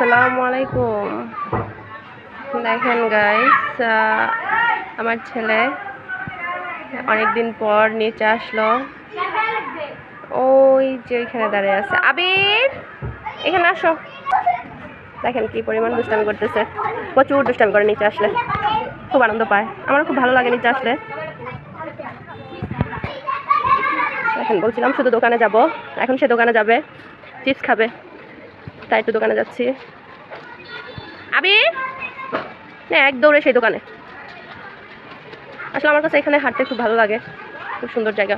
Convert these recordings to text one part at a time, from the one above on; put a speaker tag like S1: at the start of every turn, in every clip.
S1: আসসালামু আলাইকুম। দেখেন গাইস, আমার ছেলে অনেকদিন পর নিচে আসলো। ওই যে এখানে দাঁড়িয়ে আছে। আবির, এখানে আসো। দেখেন কি পরিমাণ দুষ্টামি করতেছে, প্রচুর দুষ্টামি করে নিচে আসলে। খুব আনন্দ পায়, আমার খুব ভালো লাগে নিচে আসলে। এখন বলছিলাম শুধু দোকানে যাব, এখন সে দোকানে যাবে, চিপস খাবে, তাই একটু দোকানে যাচ্ছি। আবির, এক দৌড়ে সেই দোকানে। আসলে আমার কাছে এখানে হাঁটতে খুব ভালো লাগে, খুব সুন্দর জায়গা।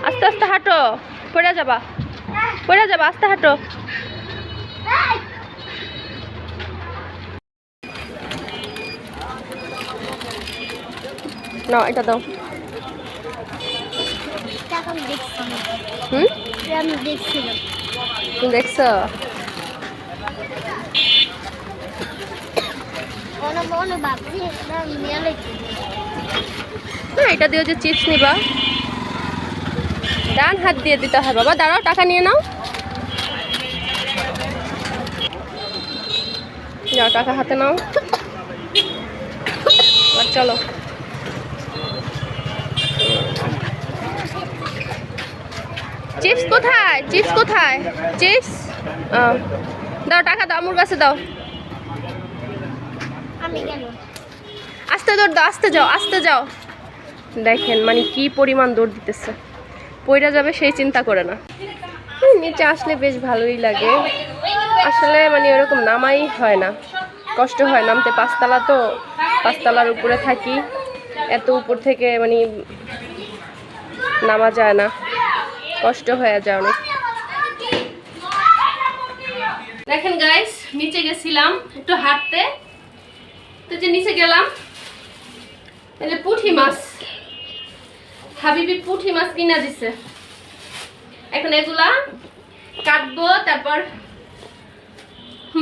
S1: আস্তে আস্তে হাঁটো, পড়ে যাবা, পড়ে যাবা, আস্তে হাঁটো। না এটা দাও। তুমি দেখছো? এটা দিয়ে যে চিপস নিবা, ডান হাত দিয়ে দিতে হয়। বাবা দাঁড়াও, টাকা নিয়ে নাও। যাও, টাকা হাতে নাও। আর চলো। চিপস কোথায়? চিপস কোথায়? চিপস দাও, টাকা দাও, আমার কাছে দাও। আস্তে দৌড় দাও, আস্তে যাও, আস্তে যাও। দেখেন মানে কি পরিমাণ দৌড় দিতেছে, পয়রা যাবে সেই চিন্তা করে না। নিচে আসলে বেশ ভালোই লাগে আসলে, মানে ওরকম নামাই হয় না, কষ্ট হয় নামতে। পাঁচতলা তো, পাঁচতলার উপরে থাকি, এত উপর থেকে মানে নামা যায় না, কষ্ট হয়ে যায় অনেক। দেখেন গাইস, নিচে গেছিলাম একটু হাঁটতে, তো যে নিচে গেলাম, এই যে পুঁটি মাছ, হাবিবি পুঁটি মাছ কিনা দিছে। এখন এগুলা কাটবো, তারপর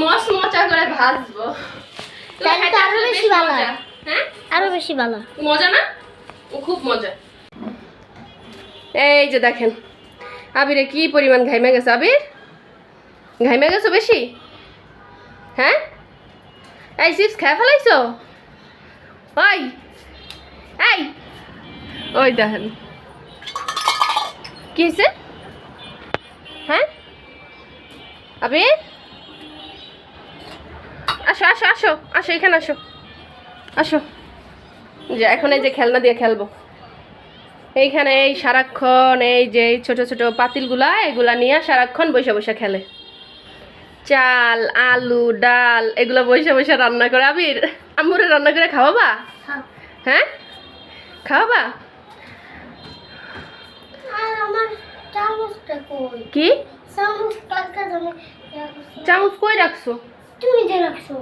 S1: মচমচা করে ভাজবো। আরো বেশি ভালো, হ্যাঁ আরো বেশি ভালো, মজা না? খুব মজা। এই যে দেখেন আবিরে কি পরিমাণ ঘাইমে গেছে। আবির, ঘাইমে গেছো বেশি? হ্যাঁ, এই চিপস খেয়ে ফেলাইছো? ওই এই, ওই দেখেন কি হয়েছে। হ্যাঁ আবির, আসো আসো আসো আসো, এখানে আসো, আসো। যে এখন এই যে খেলনা দিয়ে খেলবো এইখানে, এই সারাক্ষণ এই যে ছোট ছোট পাতিলগুলা, এগুলা নিয়ে সারাক্ষণ বসে বসে খেলে। চাল, আলু, ডাল এগুলো বসে বসে রান্না করে। আবির, আম্মুরে রান্না করে খাওয়াবা? হ্যাঁ খাওয়াবা? কি চামচ কই রাখছো? তুমি যে রাখছো,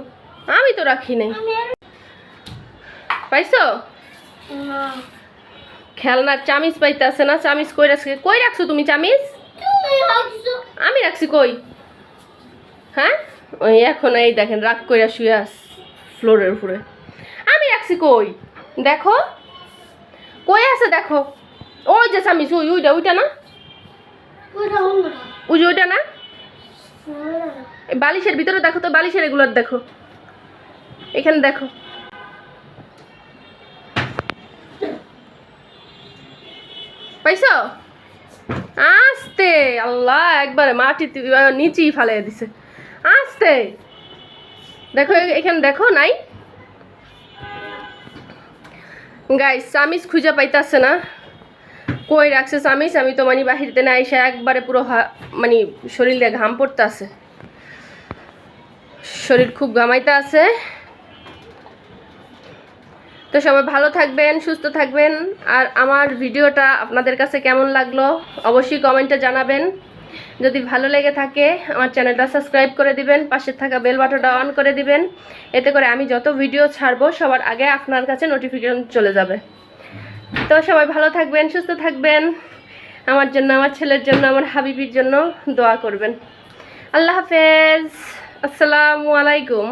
S1: আমি তো রাখি নাই। পাইছো? খেলনার চামিচ পাইতেছে না, চামিচ কই রাখছো? কই রাখছো তুমি চামিচ? আমি রাখছি কই? হ্যাঁ, ওই এখন এই দেখেন রাগ কইরা শুয়ে আস ফ্লোরের উপরে। আমি রাখছি কই? দেখো কই আছে, দেখো ওই যে চামিচ, ওই ওইটা, ওইটা না, ওই যে ওইটা না, বালিশের ভিতরে দেখো তো, বালিশের এগুলোর দেখো, এখানে দেখো। পাইছো? আস্তে, আল্লাহ একবারে মাটিতে নিচেই ফালিয়ে দিছে। আস্তে দেখো, এখানে দেখো নাই। গাইস চামিচ খুঁজে পাইতাছে না, কই রাখছে চামিচ। আমি তো মানে বাহিরতে না এসে একবারে পুরো মানে শরীর দিয়ে ঘাম পড়তে আছে, শরীর খুব ঘামাইতে আছে। তো সবাই ভালো থাকবেন, সুস্থ থাকবেন। আর আমার ভিডিওটা আপনাদের কাছে কেমন লাগলো অবশ্যই কমেন্টে জানাবেন। যদি ভালো লেগে থাকে আমার চ্যানেলটা সাবস্ক্রাইব করে দিবেন, পাশে থাকা বেল বাটনটা অন করে দিবেন, এতে করে আমি যত ভিডিও ছাড়বো সবার আগে আপনার কাছে নোটিফিকেশন চলে যাবে। তো সবাই ভালো থাকবেন, সুস্থ থাকবেন। আমার জন্য, আমার ছেলের জন্য, আমার হাবিবির জন্য দোয়া করবেন। আল্লাহ হাফেজ, আসসালামু আলাইকুম।